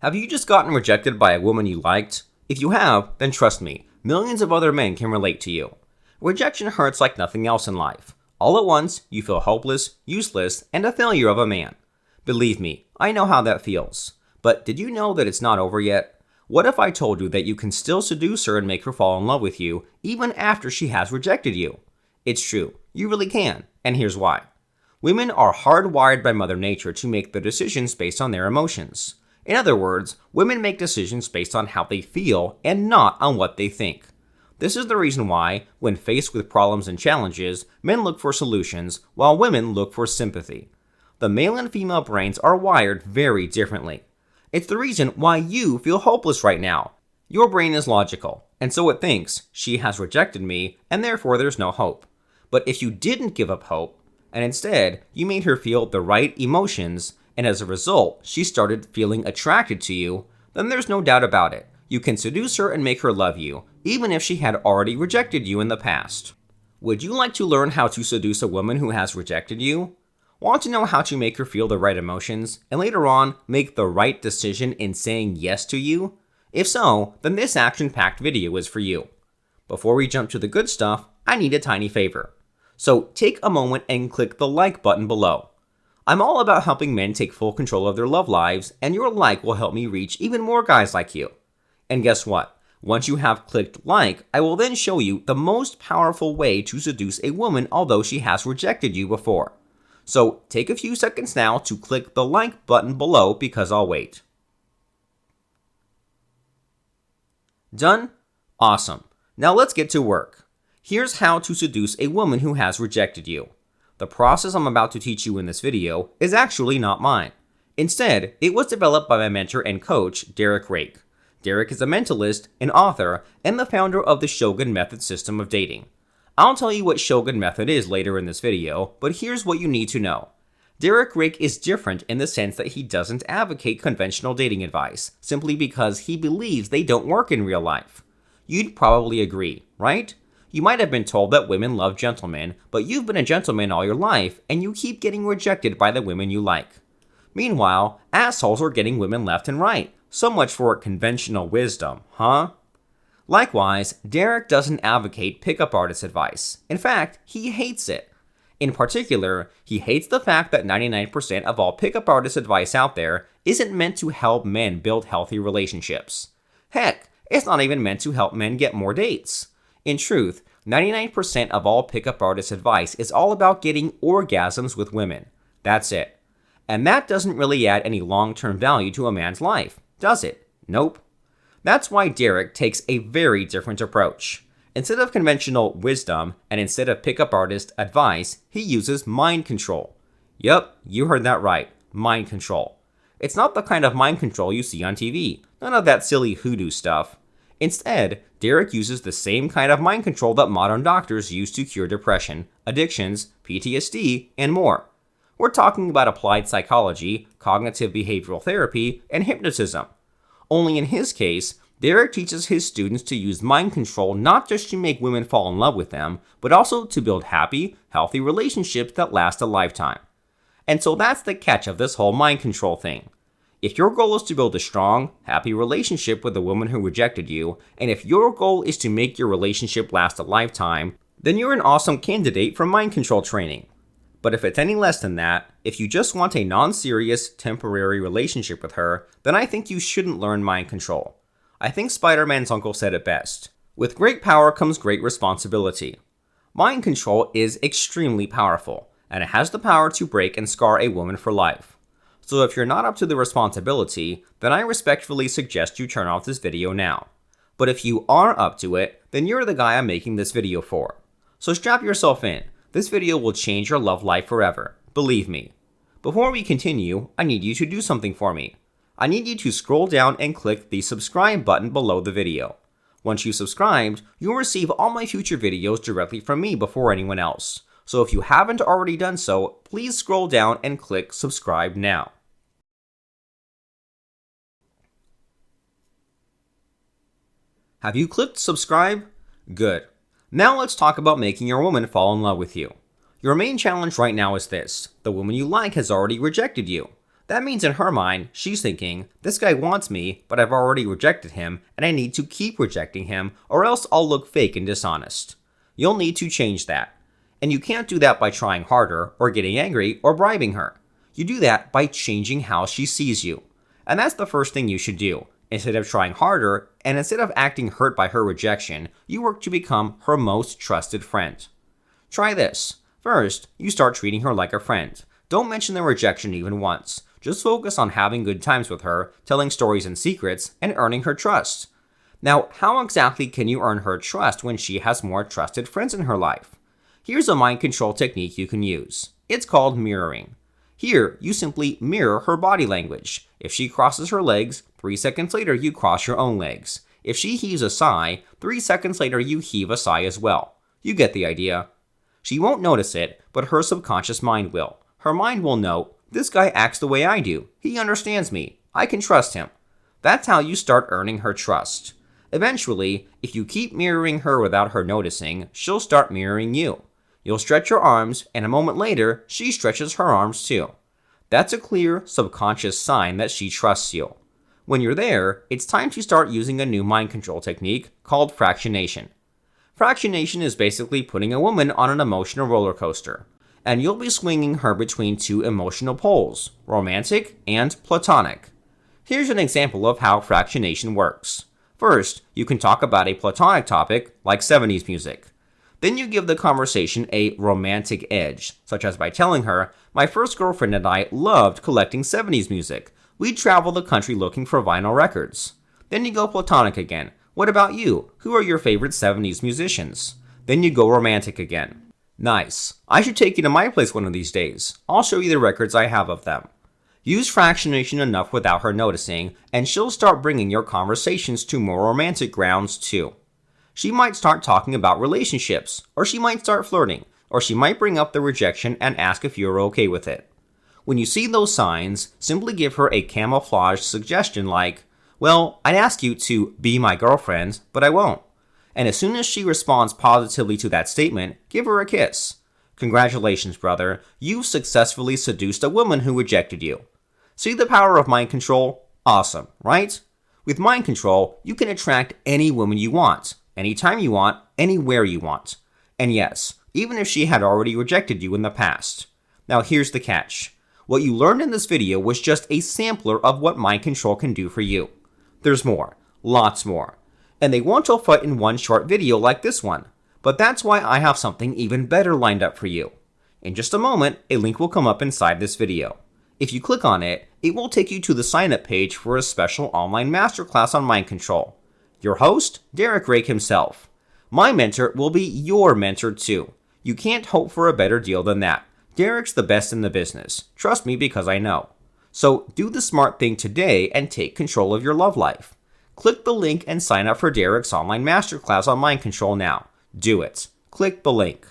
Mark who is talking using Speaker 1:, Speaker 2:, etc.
Speaker 1: Have you just gotten rejected by a woman you liked? If you have, then trust me, millions of other men can relate to you. Rejection hurts like nothing else in life. All at once, you feel hopeless, useless, and a failure of a man. Believe me, I know how that feels. But did you know that it's not over yet? What if I told you that you can still seduce her and make her fall in love with you, even after she has rejected you? It's true, you really can, and here's why. Women are hardwired by Mother Nature to make their decisions based on their emotions. In other words, women make decisions based on how they feel and not on what they think. This is the reason why, when faced with problems and challenges, men look for solutions, while women look for sympathy. The male and female brains are wired very differently. It's the reason why you feel hopeless right now. Your brain is logical, and so it thinks, she has rejected me, and therefore there's no hope. But if you didn't give up hope, and instead you made her feel the right emotions, and as a result, she started feeling attracted to you, then there's no doubt about it. You can seduce her and make her love you, even if she had already rejected you in the past. Would you like to learn how to seduce a woman who has rejected you? Want to know how to make her feel the right emotions, and later on, make the right decision in saying yes to you? If so, then this action-packed video is for you. Before we jump to the good stuff, I need a tiny favor. So take a moment and click the like button below. I'm all about helping men take full control of their love lives, and your like will help me reach even more guys like you. And guess what? Once you have clicked like, I will then show you the most powerful way to seduce a woman although she has rejected you before. So take a few seconds now to click the like button below because I'll wait. Done? Awesome. Now let's get to work. Here's how to seduce a woman who has rejected you. The process I'm about to teach you in this video is actually not mine. Instead, it was developed by my mentor and coach, Derek Rake. Derek is a mentalist, an author, and the founder of the Shogun Method system of dating. I'll tell you what Shogun Method is later in this video, but here's what you need to know. Derek Rake is different in the sense that he doesn't advocate conventional dating advice, simply because he believes they don't work in real life. You'd probably agree, right? You might have been told that women love gentlemen, but you've been a gentleman all your life, and you keep getting rejected by the women you like. Meanwhile, assholes are getting women left and right. So much for conventional wisdom, huh? Likewise, Derek doesn't advocate pickup artist advice. In fact, he hates it. In particular, he hates the fact that 99% of all pickup artist advice out there isn't meant to help men build healthy relationships. Heck, it's not even meant to help men get more dates. In truth, 99% of all pickup artist advice is all about getting orgasms with women. That's it. And that doesn't really add any long-term value to a man's life, does it? Nope. That's why Derek takes a very different approach. Instead of conventional wisdom, and instead of pickup artist advice, he uses mind control. Yup, you heard that right, mind control. It's not the kind of mind control you see on TV, none of that silly hoodoo stuff. Instead, Derek uses the same kind of mind control that modern doctors use to cure depression, addictions, PTSD, and more. We're talking about applied psychology, cognitive behavioral therapy, and hypnotism. Only in his case, Derek teaches his students to use mind control not just to make women fall in love with them, but also to build happy, healthy relationships that last a lifetime. And so that's the catch of this whole mind control thing. If your goal is to build a strong, happy relationship with a woman who rejected you, and if your goal is to make your relationship last a lifetime, then you're an awesome candidate for mind control training. But if it's any less than that, if you just want a non-serious, temporary relationship with her, then I think you shouldn't learn mind control. I think Spider-Man's uncle said it best. With great power comes great responsibility. Mind control is extremely powerful, and it has the power to break and scar a woman for life. So if you're not up to the responsibility, then I respectfully suggest you turn off this video now. But if you are up to it, then you're the guy I'm making this video for. So strap yourself in. This video will change your love life forever. Believe me. Before we continue, I need you to do something for me. I need you to scroll down and click the subscribe button below the video. Once you've subscribed, you'll receive all my future videos directly from me before anyone else. So if you haven't already done so, please scroll down and click subscribe now. Have you clicked subscribe? Good. Now let's talk about making your woman fall in love with you. Your main challenge right now is this: the woman you like has already rejected you. That means in her mind, she's thinking, this guy wants me, but I've already rejected him, and I need to keep rejecting him, or else I'll look fake and dishonest. You'll need to change that. And you can't do that by trying harder, or getting angry, or bribing her. You do that by changing how she sees you. And that's the first thing you should do. Instead of trying harder, and instead of acting hurt by her rejection, you work to become her most trusted friend. Try this. First, you start treating her like a friend. Don't mention the rejection even once. Just focus on having good times with her, telling stories and secrets, and earning her trust. Now, how exactly can you earn her trust when she has more trusted friends in her life? Here's a mind control technique you can use. It's called mirroring. Here, you simply mirror her body language. If she crosses her legs, 3 seconds later you cross your own legs. If she heaves a sigh, 3 seconds later you heave a sigh as well. You get the idea. She won't notice it, but her subconscious mind will. Her mind will know, this guy acts the way I do. He understands me. I can trust him. That's how you start earning her trust. Eventually, if you keep mirroring her without her noticing, she'll start mirroring you. You'll stretch your arms, and a moment later, she stretches her arms too. That's a clear, subconscious sign that she trusts you. When you're there, it's time to start using a new mind control technique called fractionation. Fractionation is basically putting a woman on an emotional roller coaster, and you'll be swinging her between two emotional poles, romantic and platonic. Here's an example of how fractionation works. First, you can talk about a platonic topic like 70s music. Then you give the conversation a romantic edge, such as by telling her, my first girlfriend and I loved collecting 70s music. We'd travel the country looking for vinyl records. Then you go platonic again. What about you? Who are your favorite 70s musicians? Then you go romantic again. Nice. I should take you to my place one of these days. I'll show you the records I have of them. Use fractionation enough without her noticing, and she'll start bringing your conversations to more romantic grounds too. She might start talking about relationships, or she might start flirting, or she might bring up the rejection and ask if you're okay with it. When you see those signs, simply give her a camouflage suggestion like, well, I'd ask you to be my girlfriend, but I won't. And as soon as she responds positively to that statement, give her a kiss. Congratulations, brother. You've successfully seduced a woman who rejected you. See the power of mind control? Awesome, right? With mind control, you can attract any woman you want, anytime you want, anywhere you want. And yes, even if she had already rejected you in the past. Now here's the catch. What you learned in this video was just a sampler of what mind control can do for you. There's more, lots more. And they won't all fit in one short video like this one. But that's why I have something even better lined up for you. In just a moment, a link will come up inside this video. If you click on it, it will take you to the sign-up page for a special online masterclass on mind control. Your host, Derek Rake himself. My mentor will be your mentor too. You can't hope for a better deal than that. Derek's the best in the business. Trust me because I know. So do the smart thing today and take control of your love life. Click the link and sign up for Derek's online masterclass on mind control now. Do it. Click the link.